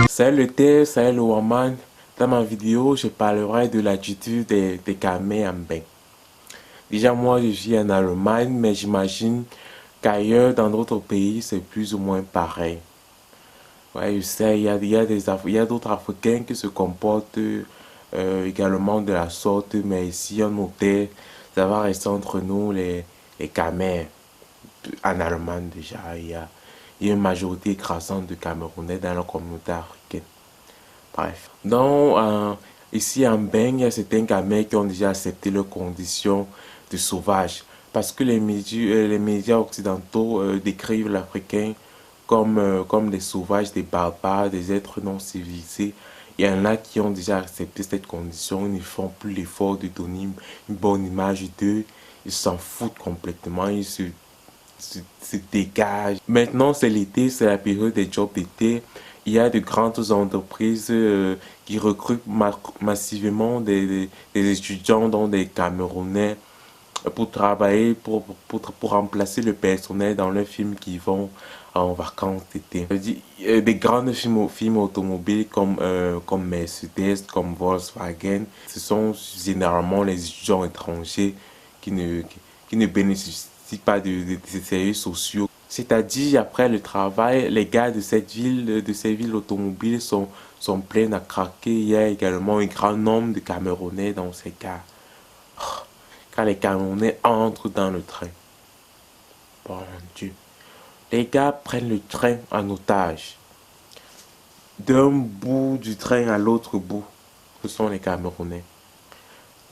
Salut le thé, salut le woman. Dans ma vidéo, je parlerai de l'attitude des Gamais en bain. Déjà, moi, je vis en Allemagne, mais j'imagine qu'ailleurs, dans d'autres pays, c'est plus ou moins pareil. Ouais, je sais, il y a d'autres Africains qui se comportent également de la sorte, mais ici, en hôtel, ça va rester entre nous, les Gamais. En Allemagne, déjà, il y a une majorité écrasante de Camerounais dans la communauté africaine. Bref. Donc, ici en Beng, il y a certains Gamais qui ont déjà accepté leurs conditions de sauvage. Parce que les médias occidentaux décrivent l'Africain comme des sauvages, des barbares, des êtres non civilisés. Il y en a qui ont déjà accepté cette condition. Ils ne font plus l'effort de donner une bonne image d'eux. Ils s'en foutent complètement. Ils se dégagent. Maintenant, c'est l'été, c'est la période des jobs d'été. Il y a de grandes entreprises qui recrutent massivement des étudiants, dont des Camerounais, pour travailler, pour remplacer le personnel dans leurs films qui vont en vacances d'été. Des grandes films automobiles comme Mercedes, comme Volkswagen, ce sont généralement les étudiants étrangers qui ne bénéficient pas de services sociaux. C'est-à-dire, après le travail, les gars de ces villes automobiles sont pleins à craquer. Il y a également un grand nombre de Camerounais dans ces cas. Quand les Camerounais entrent dans le train, bon Dieu, les gars prennent le train en otage. D'un bout du train à l'autre bout, ce sont les Camerounais.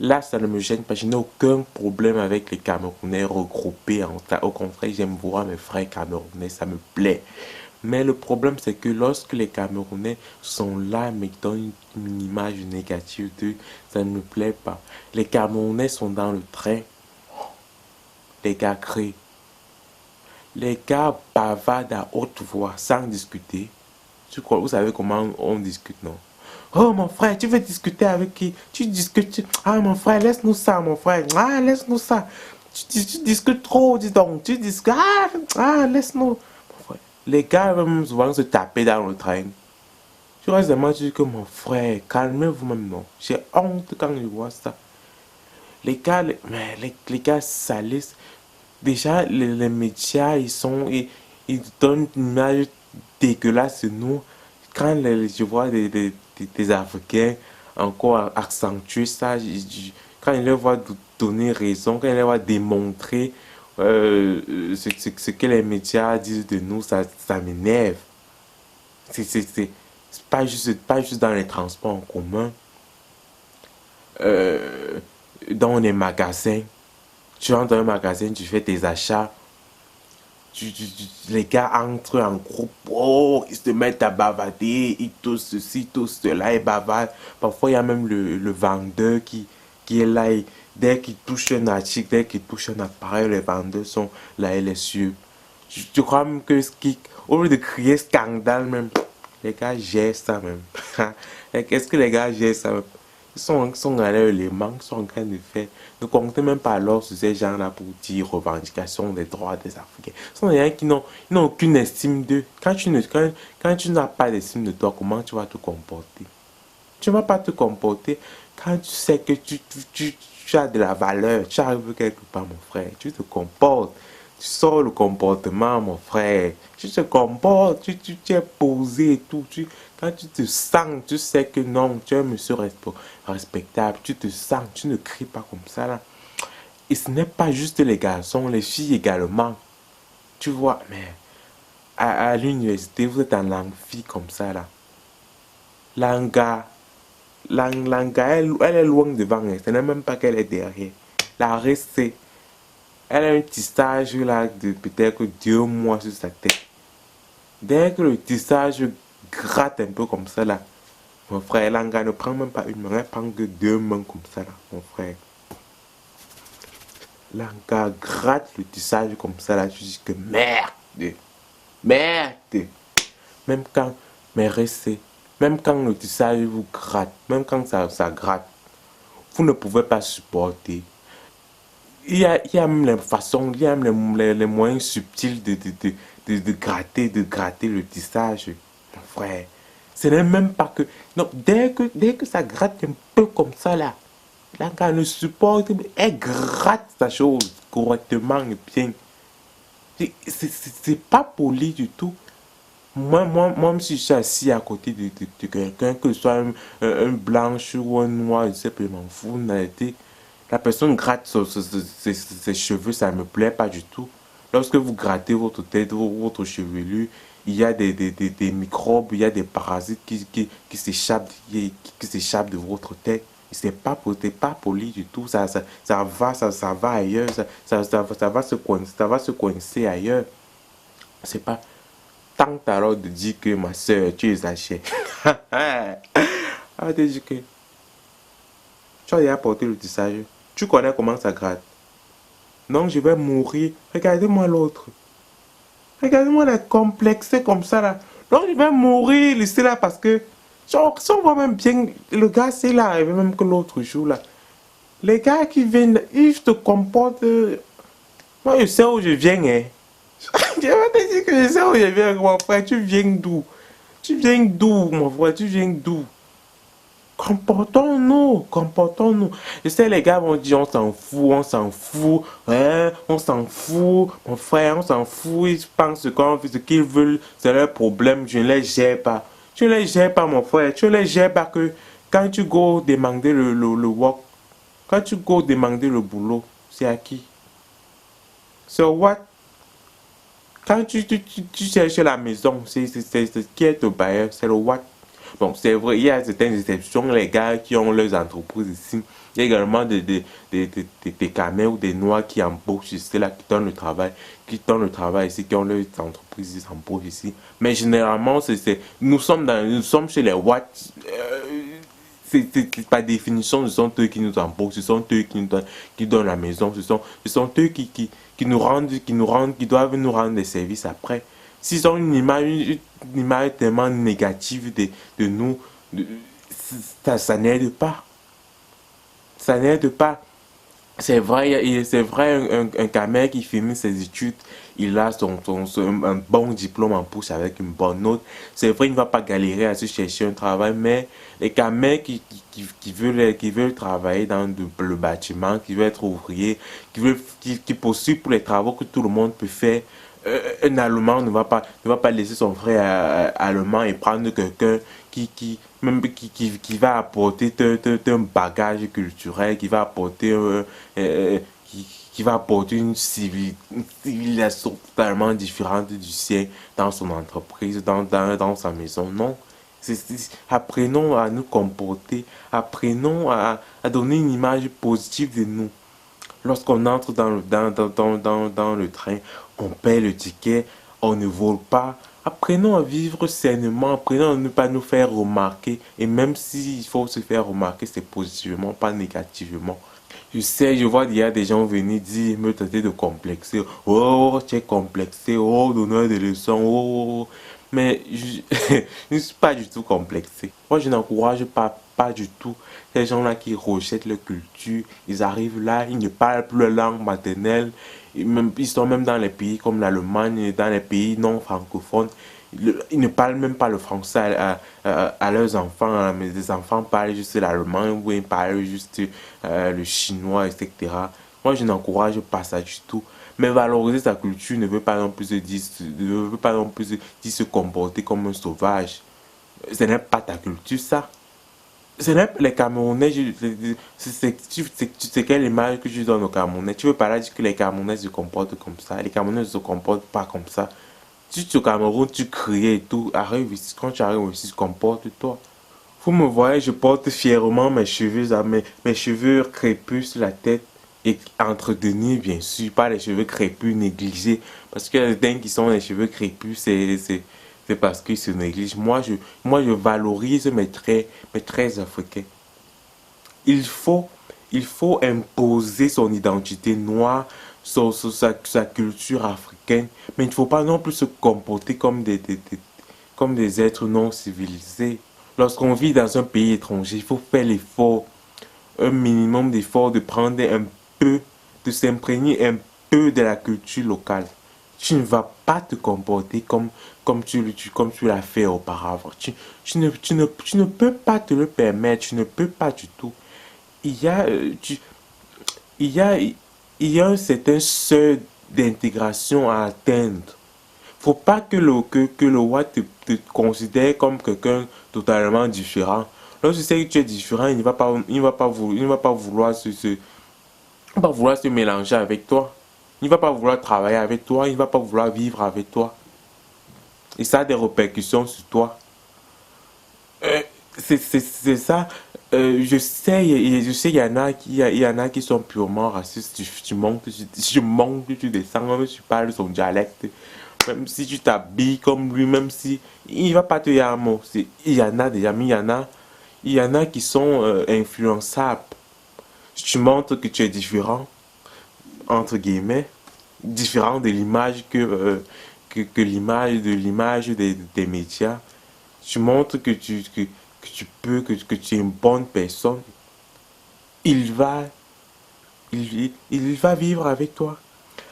Là, ça ne me gêne pas. Je n'ai aucun problème avec les Camerounais regroupés en tas. Au contraire, j'aime voir mes frères Camerounais, ça me plaît. Mais le problème, c'est que lorsque les Camerounais sont là, mais donnent une image négative d'eux, ça ne me plaît pas. Les Camerounais sont dans le train. Les gars crient. Les gars bavardent à haute voix, sans discuter. Vous savez comment on discute, non? Oh mon frère, tu veux discuter avec qui? Tu discutes. Ah mon frère, laisse-nous ça, mon frère. Ah, laisse-nous ça. Tu discutes trop, dis donc. Tu discutes. Laisse-nous. Mon frère. Les gars vont souvent se taper dans le train. Tu restes vraiment dire que mon frère, calmez-vous même, non. J'ai honte quand je vois ça. Les gars, les gars salissent. Déjà, les médias, ils donnent une image dégueulasse de nous. Quand je vois des Africains encore accentuer ça, quand ils les voient donner raison, quand ils les voient démontrer ce que les médias disent de nous, ça m'énerve. C'est pas juste dans les transports en commun, dans les magasins. Tu rentres dans un magasin, tu fais tes achats. Les gars entrent en groupe, oh, ils se mettent à bavarder, ils toussent ceci, toussent cela, ils bavardent. Parfois, il y a même le vendeur qui est là. Et dès qu'il touche un article, dès qu'il touche un appareil, les vendeurs sont là et les suivent. Je crois même que au lieu de crier scandale, même, les gars gèrent ça même. Qu'est-ce que les gars gèrent ça même? Ils sont à l'élément, ils sont en train de faire. Ne comptez même pas alors sur ces gens-là pour dire revendication des droits des Africains. Ce sont des gens qui n'ont aucune estime d'eux. Quand tu n'as pas d'estime de toi, comment tu vas te comporter? Tu ne vas pas te comporter quand tu sais que tu as de la valeur. Tu arrives quelque part, mon frère. Tu te comportes. Tu sors le comportement, mon frère. Tu te comportes, tu es posé et tout. Quand tu te sens, tu sais que non, tu es un monsieur respectable. Tu te sens, tu ne cries pas comme ça là. Et ce n'est pas juste les garçons, les filles également. Tu vois, mais à l'université, vous êtes en amphi comme ça là. L'anga, elle est loin devant elle. Ce n'est même pas qu'elle est derrière. La restée. Elle a un tissage là de peut-être 2 mois sur sa tête. Dès que le tissage gratte un peu comme ça là, mon frère, l'anga ne prend même pas une main, elle prend que 2 mains comme ça là, mon frère. L'anga gratte le tissage comme ça là, je dis que merde, merde. Même quand, mais restez, même quand le tissage vous gratte, même quand ça gratte, vous ne pouvez pas supporter. il y a même les façons, il y a même les moyens subtils de gratter le tissage. Mon frère, ce n'est même pas que... Non, dès que ça gratte un peu comme ça, là, quand elle ne supporte, elle gratte sa chose correctement et bien. C'est pas poli du tout. Moi, si je suis assis à côté de quelqu'un, que ce soit un blanche ou un noir, je sais pas, je m'en fous, la personne gratte ses cheveux, ça ne me plaît pas du tout. Lorsque vous grattez votre tête, votre chevelu, il y a des microbes, il y a des parasites qui s'échappent de votre tête. C'est pas poli du tout, ça va ailleurs, ça va se coincer ailleurs. C'est pas... Tant alors de dire que ma soeur, tu exagères. Ah, de dire que tu as déjà porté le tissage. Tu connais comment ça gratte. Non, je vais mourir. Regardez-moi l'autre. Regardez-moi la complexée comme ça là. Non, je vais mourir laissez là parce que si on voit même bien, le gars c'est là, même que l'autre jour là. Les gars qui viennent, ils se comportent. Moi je sais où je viens, hein. Je vais te dire que je sais où je viens, mon frère. Tu viens d'où? Tu viens d'où, mon frère? Tu viens d'où? Comportons-nous, comportons-nous. Je sais, les gars vont dire on s'en fout, hein, on s'en fout, mon frère, on s'en fout. Ils pensent qu'on fait ce qu'ils veulent, c'est leur problème. Je ne les gère pas. Tu ne les gères pas, mon frère. Tu ne les gères pas que quand tu go demander le work, quand tu go demander le boulot, c'est à qui? C'est what? Quand tu cherches la maison, c'est qui est ton bailleur? C'est le what? Bon, c'est vrai, il y a certaines exceptions, les gars qui ont leurs entreprises ici. Il y a également des Camerounais ou des Noirs qui embauchent ici, là, qui donnent le travail ici, qui ont leurs entreprises, ils embauchent ici. Mais généralement, nous sommes chez les What. Par définition, ce sont eux qui nous embauchent, ce sont eux qui donnent la maison, ce sont eux qui doivent nous rendre des services après. S'ils ont une image tellement négative de nous, ça n'aide pas. Ça n'aide pas. C'est vrai, un Camer qui finit ses études, il a un bon diplôme en poche avec une bonne note. C'est vrai, il ne va pas galérer à se chercher un travail, mais les Camers qui veulent travailler dans le bâtiment, qui veulent être ouvriers, qui postulent pour les travaux que tout le monde peut faire, un Allemand ne va pas laisser son frère allemand et prendre quelqu'un qui va apporter un bagage culturel, qui va apporter, qui va apporter une civilisation totalement différente du sien dans son entreprise, dans sa maison. Non. Apprenons à nous comporter, apprenons à donner une image positive de nous. Lorsqu'on entre dans le train, on paie le ticket, on ne vole pas. Apprenons à vivre sainement, apprenons à ne pas nous faire remarquer. Et même s'il faut se faire remarquer, c'est positivement, pas négativement. Je sais, je vois il y a des gens venir dire, me tenter de complexer. Oh, tu es complexé, oh, donneur de leçons, oh. Mais je ne suis pas du tout complexé. Moi, je n'encourage pas du tout ces gens-là qui rejettent leur culture. Ils arrivent là, ils ne parlent plus leur langue maternelle. Ils sont même dans les pays comme l'Allemagne, dans les pays non francophones. Ils ne parlent même pas le français à leurs enfants, hein, mais les enfants parlent juste l'allemand ou ils parlent juste le chinois, etc. Moi, je n'encourage pas ça du tout. Mais valoriser sa culture ne veut pas non plus dire se comporter comme un sauvage. Ce n'est pas ta culture, ça. Ce n'est pas les Camerounais, c'est quelle image que tu donnes aux Camerounais? Tu veux pas dire que les Camerounais se comportent comme ça? Les Camerounais ne se comportent pas comme ça. Si tu es au Cameroun, tu cries et tout. Arrive ici, quand tu arrives ici, comporte-toi. Vous me voyez, je porte fièrement mes cheveux crépus sur la tête et entretenus, bien sûr, pas les cheveux crépus négligés. Parce que les dingues qui sont les cheveux crépus, c'est parce qu'ils se négligent. Moi, je valorise mes traits africains. Il faut, il faut imposer son identité noire, sa culture africaine, mais il ne faut pas non plus se comporter comme comme des êtres non civilisés. Lorsqu'on vit dans un pays étranger, il faut faire l'effort, un minimum d'effort de prendre un peu de s'imprégner un peu de la culture locale. Tu ne vas pas te comporter comme tu l'as fait auparavant. Tu ne peux pas te le permettre, tu ne peux pas du tout. Il y a, il y a, il y a un certain seuil d'intégration à atteindre. Faut pas que le roi te considère comme quelqu'un totalement différent. Lorsque tu sais que tu es différent, il ne va pas vouloir il va vouloir se mélanger avec toi. Il ne va pas vouloir travailler avec toi. Il ne va pas vouloir vivre avec toi. Et ça a des répercussions sur toi. Euh, c'est ça. Je sais, il y en a qui sont purement racistes. Tu montes, tu descends, même si tu parles son dialecte. Même si tu t'habilles comme lui, même si il va pas te dire un mot. Il y en a des amis, il y en a qui sont influençables. Si tu montres que tu es différent, entre guillemets, différent de l'image que l'image des médias, tu montres que tu peux, que tu es une bonne personne, il va, il va vivre avec toi.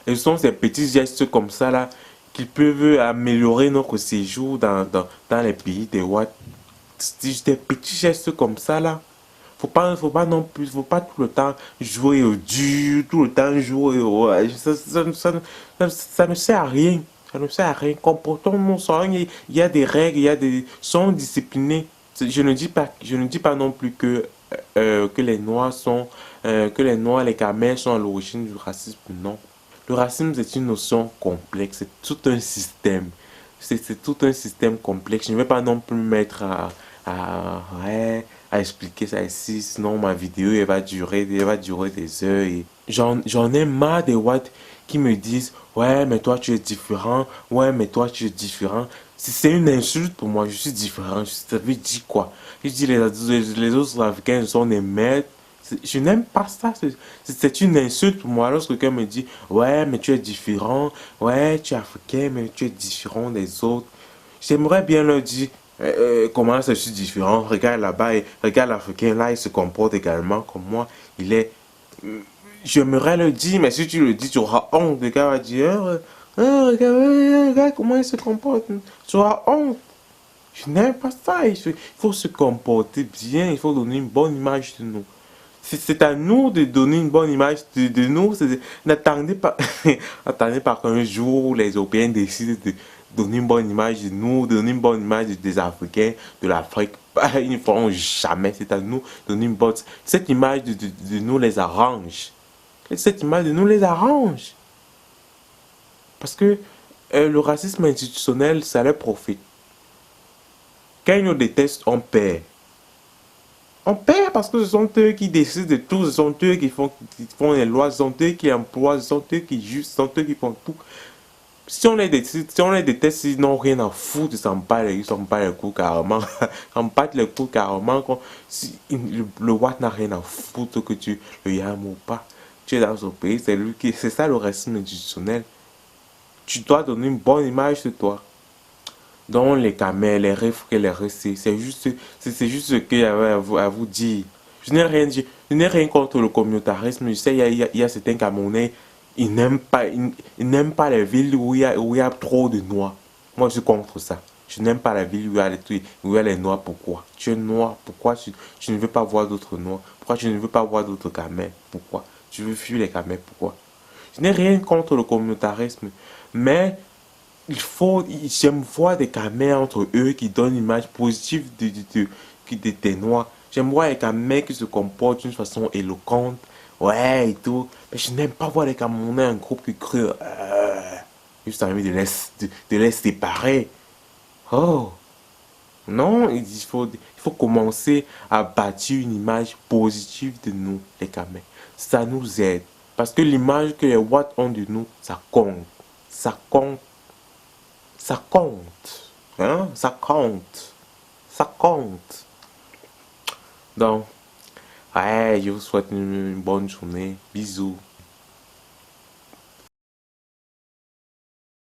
Et ce sont ces petits gestes comme ça là qui peuvent améliorer notre séjour dans les pays des Ouatt. Des petits gestes comme ça là. Faut pas non plus, faut pas tout le temps jouer au dur, tout le temps jouer au. Ça ne sert à rien. Ça ne sert à rien. Comportons-nous, il y a des règles, il y a des. Sont disciplinés. Je ne dis pas non plus que les Noirs sont. Que les Noirs, les Camels sont à l'origine du racisme. Non. Le racisme, c'est une notion complexe. C'est tout un système. C'est tout un système complexe. Je ne vais pas non plus me mettre ouais, à expliquer ça ici, sinon ma vidéo elle va durer des heures. Et j'en ai marre des watts qui me disent ouais mais toi tu es différent, ouais mais toi tu es différent. C'est une insulte pour moi, je suis différent. Ça veut dire quoi? Je dis les autres Africains sont des merdes. Je n'aime pas ça. C'est une insulte pour moi lorsque quelqu'un me dit ouais mais tu es différent, ouais tu es africain mais tu es différent des autres. J'aimerais bien leur dire comment je suis différent. Regarde là-bas, regarde l'Africain là, il se comporte également comme moi. Il est. J'aimerais le dire, mais si tu le dis, tu auras honte. Le gars va dire regarde comment il se comporte. Tu auras honte. Je n'aime pas ça. Il faut se comporter bien. Il faut donner une bonne image de nous. C'est à nous de donner une bonne image de nous. N'attendez pas, attendez pas qu'un jour les Européens décident de donner une bonne image de nous, donner une bonne image des Africains, de l'Afrique. Ils ne feront jamais. C'est à nous de donner une bonne. Cette image de nous les arrange. Cette image de nous les arrange. Parce que le racisme institutionnel, ça leur profite. Quand ils nous détestent, on perd. On perd parce que ce sont eux qui décident de tout, ce sont eux qui font les lois, ce sont eux qui emploient, ce sont eux qui jugent, ce sont eux qui font tout. Si on les déteste, ils n'ont rien à foutre, ils s'en battent les coups carrément. Ils s'en battent les coups carrément. Si, le Watt n'a rien à foutre que tu le yames ou pas. Tu es dans ce pays, c'est ça le racisme institutionnel. Tu dois donner une bonne image de toi. Donc les camels, les refs, les récits, c'est juste ce qu'il y avait à vous dire. Je n'ai rien contre le communautarisme. Je sais, il y a certains Camerounais, ils n'aiment pas les villes où il y a trop de noirs. Moi, je suis contre ça. Je n'aime pas la ville où il y a les noirs. Pourquoi? Tu es noir. Pourquoi tu ne veux pas voir d'autres noirs? Pourquoi tu ne veux pas voir d'autres camels? Pourquoi? Tu veux fuir les camels? Pourquoi? Je n'ai rien contre le communautarisme. Mais j'aime voir des caméras entre eux qui donnent une image positive des Noirs. J'aime voir les caméras qui se comportent d'une façon éloquente, ouais et tout. Mais je n'aime pas voir les Camerounais en groupe qui crient, juste envie de les séparer. Oh, non, il faut commencer à bâtir une image positive de nous, les caméras. Ça nous aide. Parce que l'image que les Watts ont de nous, ça compte. Ça compte. Ça compte. Hein? Ça compte. Ça compte. Donc, ouais, je vous souhaite une bonne journée. Bisous.